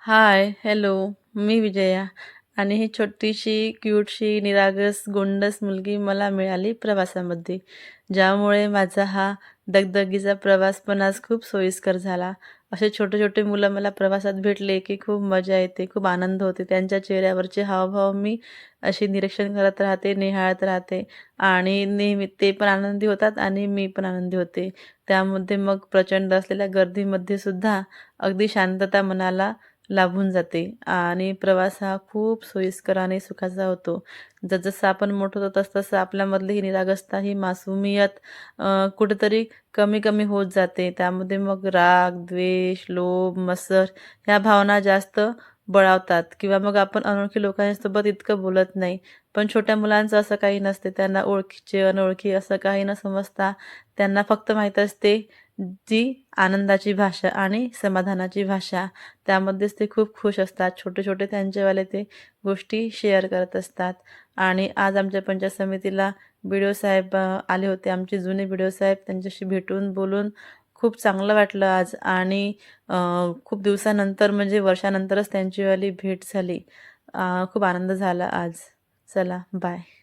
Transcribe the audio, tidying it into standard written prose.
हाय, hello. मी विजया आणि ही छोटीशी, क्यूटशी, निरागस, गोंडस मुलगी मला मिळाली प्रवासामध्ये. ज्यामुळे माझा हा दगदगीचा प्रवास पण आज खूप सोयीस्कर झाला. असे छोटे-छोटे मुलं मला प्रवासात भेटले, की खूप मजा येते, खूप आनंद होते. त्यांच्या चेहऱ्यावरचे हावभाव मी अशी निरीक्षण करत राहते, निहाळत राहते आणि नेहमी ते पण आनंदी होतात आणि मी पण आनंदी होते. त्यामध्ये मग प्रचंड असलेल्या गर्दीमध्ये सुद्धा अगदी शांतता मनाला लाभून जाते आणि प्रवास हा खूप सोयीस्कर आणि सुखाचा होतो. जसजसं आपण मोठं होतो तसतसं आपल्यामधली ही निरागसता, ही मासूमियत कुठेतरी कमी-कमी होत जाते. त्यामध्ये मग राग, द्वेष, लोभ, मत्सर ह्या भावना जास्त बळावतात किंवा मग आपण अनोळखी लोकांसोबत इतकं बोलत नाही. पण छोट्या मुलांचं असं काही नसते. त्यांना ओळखीचे, अनोळखी असं काही न समजता त्यांना फक्त माहीत असते जी आनंदाची भाषा आणि समाधानाची भाषा. त्यामध्येच ते खूप खुश असतात. छोटे-छोटे त्यांचेवाले ते गोष्टी शेअर करत असतात. आणि आज आमच्या पंचायत समितीला बी-ओ साहेब आले होते. आमचे जुने बी-ओ साहेब त्यांच्याशी भेटून, बोलून खूप चांगलं वाटलं आज आणि खूप दिवसानंतर म्हणजे वर्षानंतरच त्यांचीवाली भेट झाली. खूप आनंद झाला आज. चला, बाय.